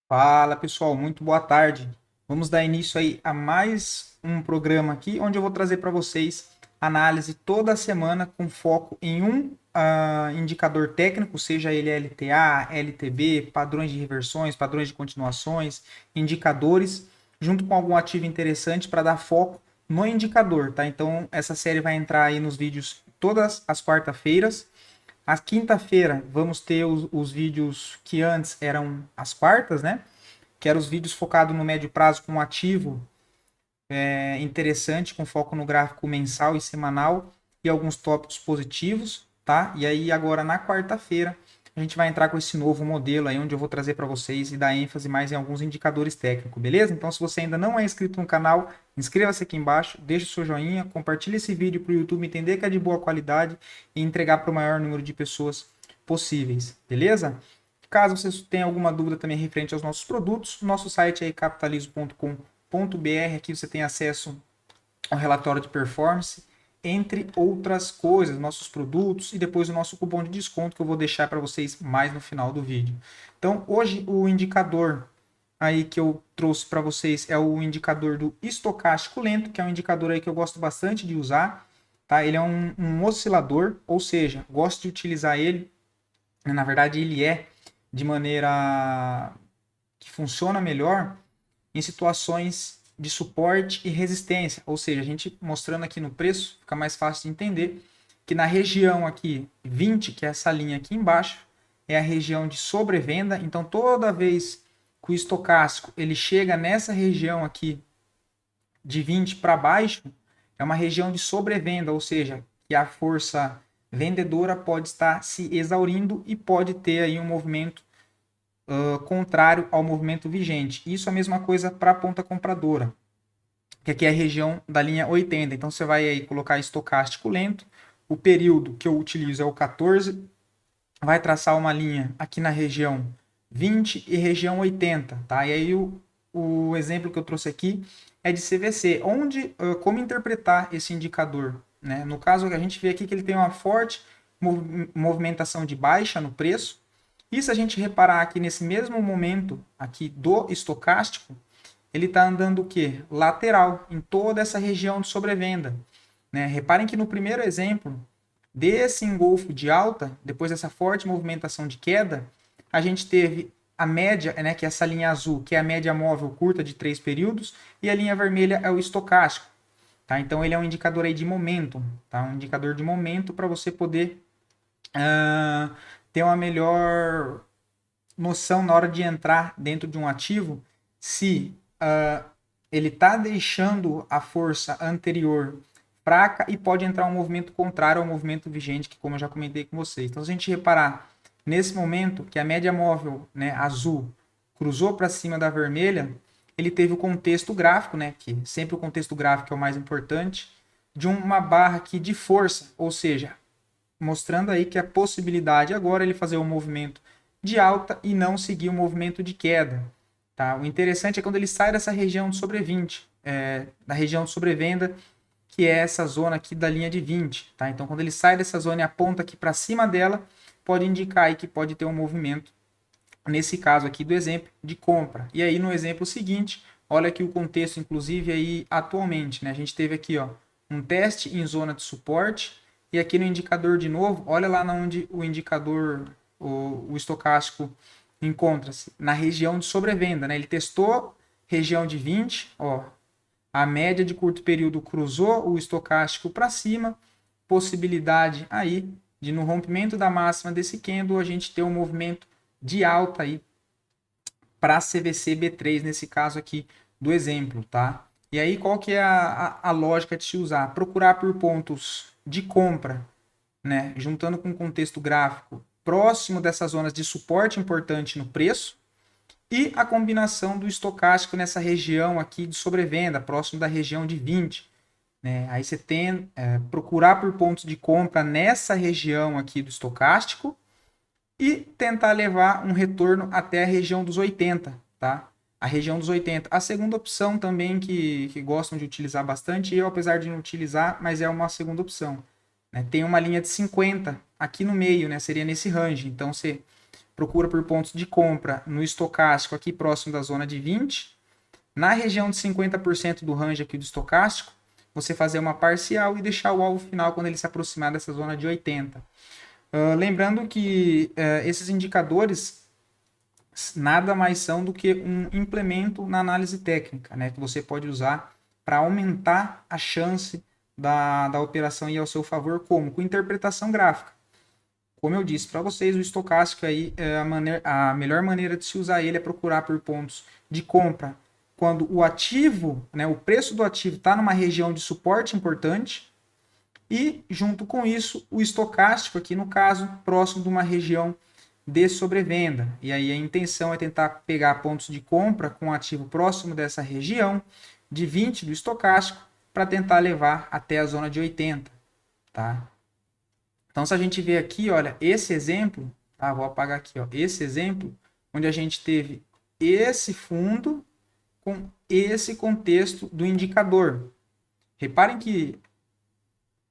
Fala pessoal, muito boa tarde. Vamos dar início aí a mais um programa aqui, onde eu vou trazer para vocês análise toda semana com foco em um indicador técnico, seja ele LTA, LTB, padrões de reversões, padrões de continuações, indicadores, junto com algum ativo interessante para dar foco no indicador, tá? Então essa série vai entrar aí nos vídeos todas as quarta-feiras. A quinta-feira vamos ter os vídeos que antes eram as quartas, né? Que eram os vídeos focados no médio prazo com um ativo interessante, com foco no gráfico mensal e semanal e alguns tópicos positivos, tá? E aí agora na quarta-feira a gente vai entrar com esse novo modelo aí, onde eu vou trazer para vocês e dar ênfase mais em alguns indicadores técnicos, beleza? Então, se você ainda não é inscrito no canal, inscreva-se aqui embaixo, deixe o seu joinha, compartilhe esse vídeo para o YouTube entender que é de boa qualidade e entregar para o maior número de pessoas possíveis, beleza? Caso você tenha alguma dúvida também referente aos nossos produtos, nosso site é capitalismo.com.br, aqui você tem acesso ao relatório de performance, entre outras coisas, nossos produtos e depois o nosso cupom de desconto que eu vou deixar para vocês mais no final do vídeo. Então, hoje o indicador aí que eu trouxe para vocês é o indicador do estocástico lento, que é um indicador aí que eu gosto bastante de usar, tá? Ele é um oscilador, ou seja, gosto de utilizar ele, na verdade ele é de maneira que funciona melhor em situações de suporte e resistência, ou seja, a gente mostrando aqui no preço, fica mais fácil de entender que na região aqui 20, que é essa linha aqui embaixo, é a região de sobrevenda, então toda vez que o estocástico ele chega nessa região aqui de 20 para baixo, é uma região de sobrevenda, ou seja, que a força vendedora pode estar se exaurindo e pode ter aí um movimento contrário ao movimento vigente. Isso é a mesma coisa para a ponta compradora, que aqui é a região da linha 80. Então você vai aí colocar estocástico lento. O período que eu utilizo é o 14. Vai traçar uma linha aqui na região 20 e região 80, tá? E aí o exemplo que eu trouxe aqui é de CVC, onde como interpretar esse indicador, né? No caso a gente vê aqui que ele tem uma forte movimentação de baixa no preço. E se a gente reparar aqui nesse mesmo momento aqui do estocástico, ele está andando o quê? Lateral, em toda essa região de sobrevenda. Né? Reparem que no primeiro exemplo, desse engolfo de alta, depois dessa forte movimentação de queda, a gente teve a média, né, que é essa linha azul, que é a média móvel curta de 3 períodos, e a linha vermelha é o estocástico. Tá? Então ele é um indicador aí de momento, tá? Um indicador de momento para você poder ter uma melhor noção na hora de entrar dentro de um ativo se ele está deixando a força anterior fraca e pode entrar um movimento contrário ao movimento vigente, que como eu já comentei com vocês. Então, se a gente reparar nesse momento que a média móvel, né, azul cruzou para cima da vermelha, ele teve o contexto gráfico, né, que sempre o contexto gráfico é o mais importante, de uma barra aqui de força, ou seja, mostrando aí que a possibilidade agora é ele fazer um movimento de alta e não seguir o movimento de queda. Tá? O interessante é quando ele sai dessa região de sobrevinte, da região de sobrevenda, que é essa zona aqui da linha de 20. Tá? Então, quando ele sai dessa zona e aponta aqui para cima dela, pode indicar aí que pode ter um movimento, nesse caso aqui do exemplo, de compra. E aí, no exemplo seguinte, olha aqui o contexto, inclusive, aí atualmente. Né? A gente teve aqui ó, um teste em zona de suporte, e aqui no indicador de novo, olha lá onde o indicador, o estocástico, encontra-se, na região de sobrevenda. Né? Ele testou região de 20, ó, a média de curto período cruzou o estocástico para cima, possibilidade aí de no rompimento da máxima desse candle a gente ter um movimento de alta aí para CVC B3 nesse caso aqui do exemplo, tá? E aí qual que é a lógica de se usar? Procurar por pontos de compra, né? Juntando com o contexto gráfico próximo dessas zonas de suporte importante no preço e a combinação do estocástico nessa região aqui de sobrevenda, próximo da região de 20. Né? Aí você tem procurar por pontos de compra nessa região aqui do estocástico e tentar levar um retorno até a região dos 80, tá? A região dos 80. A segunda opção também que gostam de utilizar bastante, eu apesar de não utilizar, mas é uma segunda opção. Né? Tem uma linha de 50 aqui no meio, né? Seria nesse range. Então você procura por pontos de compra no estocástico aqui próximo da zona de 20. Na região de 50% do range aqui do estocástico, você fazer uma parcial e deixar o alvo final quando ele se aproximar dessa zona de 80. Lembrando que esses indicadores nada mais são do que um implemento na análise técnica, né, que você pode usar para aumentar a chance da operação ir ao seu favor, como? Com interpretação gráfica. Como eu disse para vocês, o estocástico aí, a melhor maneira de se usar ele é procurar por pontos de compra quando o ativo, né, o preço do ativo está numa região de suporte importante e, junto com isso, o estocástico aqui, no caso, próximo de uma região de sobrevenda. E aí a intenção é tentar pegar pontos de compra com o ativo próximo dessa região de 20 do estocástico para tentar levar até a zona de 80, tá? Então, se a gente vê aqui, olha, esse exemplo, tá? Vou apagar aqui, ó, esse exemplo, onde a gente teve esse fundo com esse contexto do indicador. Reparem que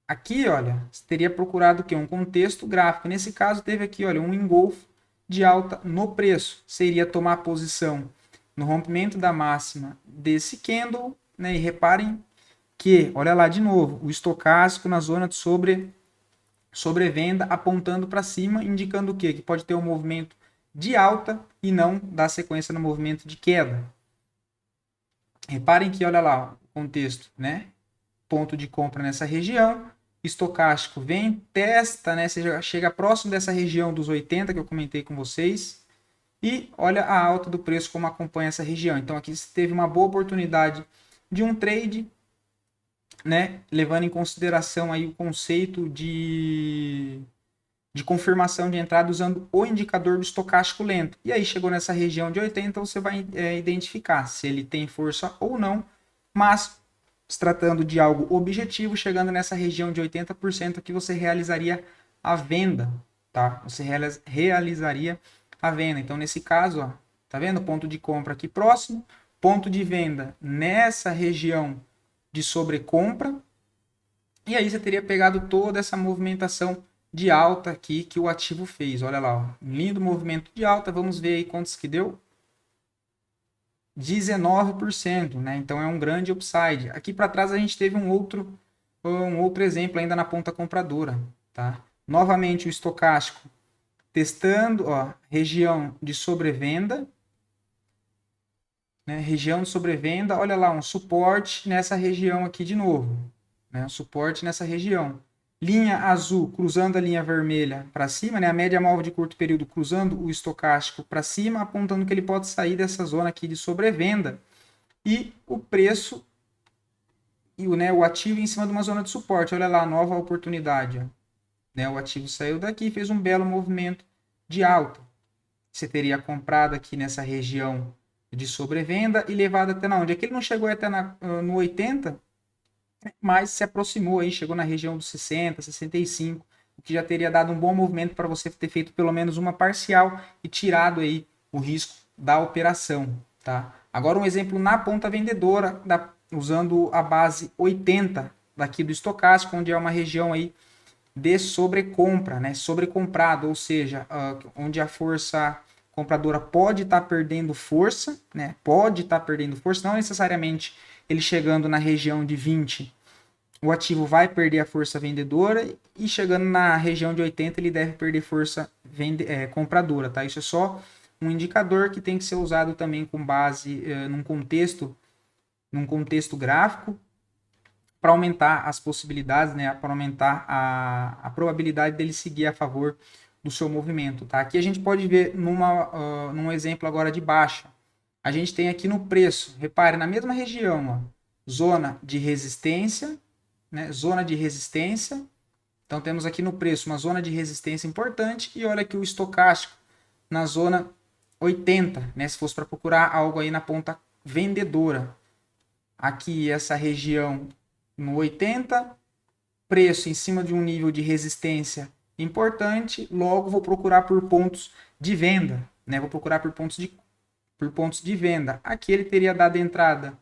aqui, olha, você teria procurado o quê? Um contexto gráfico. Nesse caso, teve aqui, olha, um engolfo de alta no preço. Seria tomar posição no rompimento da máxima desse candle, né? E reparem que, olha lá de novo, o estocástico na zona de sobrevenda apontando para cima, indicando o quê? Que pode ter um movimento de alta e não dar sequência no movimento de queda. Reparem que, olha lá, o contexto, né? Ponto de compra nessa região, estocástico vem, testa, né? Chega próximo dessa região dos 80 que eu comentei com vocês, e olha a alta do preço como acompanha essa região. Então aqui você teve uma boa oportunidade de um trade, né? Levando em consideração aí o conceito de confirmação de entrada usando o indicador do estocástico lento. E aí chegou nessa região de 80, você vai identificar se ele tem força ou não, mas se tratando de algo objetivo, chegando nessa região de 80% aqui você realizaria a venda, tá? Você realizaria a venda. Então nesse caso, ó, tá vendo? Ponto de compra aqui próximo, ponto de venda nessa região de sobrecompra, e aí você teria pegado toda essa movimentação de alta aqui que o ativo fez. Olha lá, ó, um lindo movimento de alta. Vamos ver aí quantos que deu. 19%, né? Então é um grande upside. Aqui para trás a gente teve um outro exemplo ainda na ponta compradora, tá? Novamente o estocástico testando, ó, região de sobrevenda, né? Região de sobrevenda, olha lá, um suporte nessa região aqui de novo, né? Um suporte nessa região. Linha azul cruzando a linha vermelha para cima, né? A média móvel de curto período cruzando o estocástico para cima, apontando que ele pode sair dessa zona aqui de sobrevenda. E o preço e o ativo em cima de uma zona de suporte. Olha lá, nova oportunidade. Ó. Né? O ativo saiu daqui e fez um belo movimento de alta. Você teria comprado aqui nessa região de sobrevenda e levado até na onde? Aqui ele não chegou até no 80, mas se aproximou aí, chegou na região dos 60, 65, o que já teria dado um bom movimento para você ter feito pelo menos uma parcial e tirado aí o risco da operação, tá? Agora um exemplo na ponta vendedora, usando a base 80 daqui do estocástico, onde é uma região aí de sobrecompra, né? Sobrecomprado, ou seja, onde a força compradora pode estar perdendo força, né? Pode estar perdendo força, não necessariamente ele chegando na região de 20, o ativo vai perder a força vendedora, e chegando na região de 80 ele deve perder força compradora, tá? Isso é só um indicador que tem que ser usado também com base num contexto gráfico para aumentar as possibilidades, né? Para aumentar a probabilidade dele seguir a favor do seu movimento, tá? Aqui a gente pode ver num exemplo agora de baixa. A gente tem aqui no preço, repare, na mesma região, ó, zona de resistência, né? Zona de resistência. Então temos aqui no preço uma zona de resistência importante, e olha aqui o estocástico na zona 80, né? Se fosse para procurar algo aí na ponta vendedora. Aqui essa região no 80, preço em cima de um nível de resistência importante, logo vou procurar por pontos de venda, né? Vou procurar por pontos de venda. Aqui ele teria dado entrada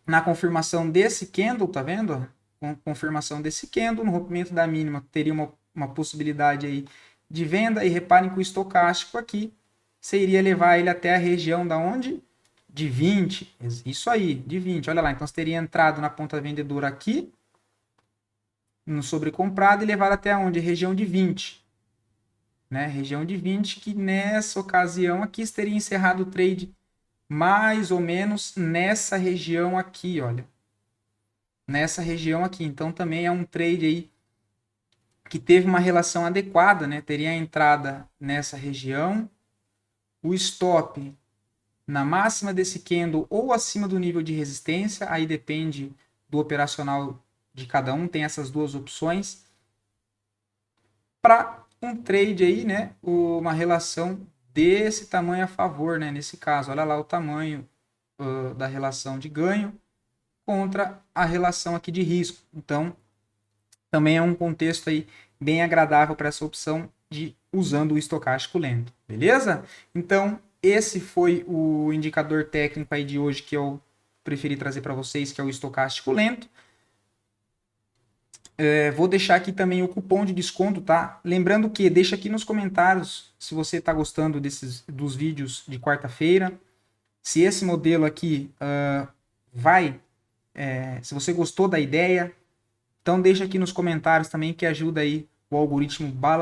na confirmação desse candle, tá vendo? Com confirmação desse candle, no rompimento da mínima, teria uma possibilidade aí de venda, e reparem que o estocástico aqui, você iria levar ele até a região da onde? De 20. Isso aí, de 20. Olha lá, então você teria entrado na ponta vendedora aqui, no sobrecomprado, e levado até onde? Região de 20. Né? Região de 20, que nessa ocasião aqui você teria encerrado o trade mais ou menos nessa região aqui, olha. Nessa região aqui. Então também é um trade aí que teve uma relação adequada, né? Teria a entrada nessa região, o stop na máxima desse candle ou acima do nível de resistência, aí depende do operacional de cada um, tem essas duas opções. Para um trade aí, né, uma relação desse tamanho a favor, né, nesse caso, olha lá o tamanho da relação de ganho contra a relação aqui de risco. Então, também é um contexto aí bem agradável para essa opção de usando o estocástico lento, beleza? Então, esse foi o indicador técnico aí de hoje que eu preferi trazer para vocês, que é o estocástico lento. Vou deixar aqui também o cupom de desconto, tá? Lembrando que deixa aqui nos comentários se você está gostando dos vídeos de quarta-feira, se esse modelo aqui se você gostou da ideia, então deixa aqui nos comentários também, que ajuda aí o algoritmo balancear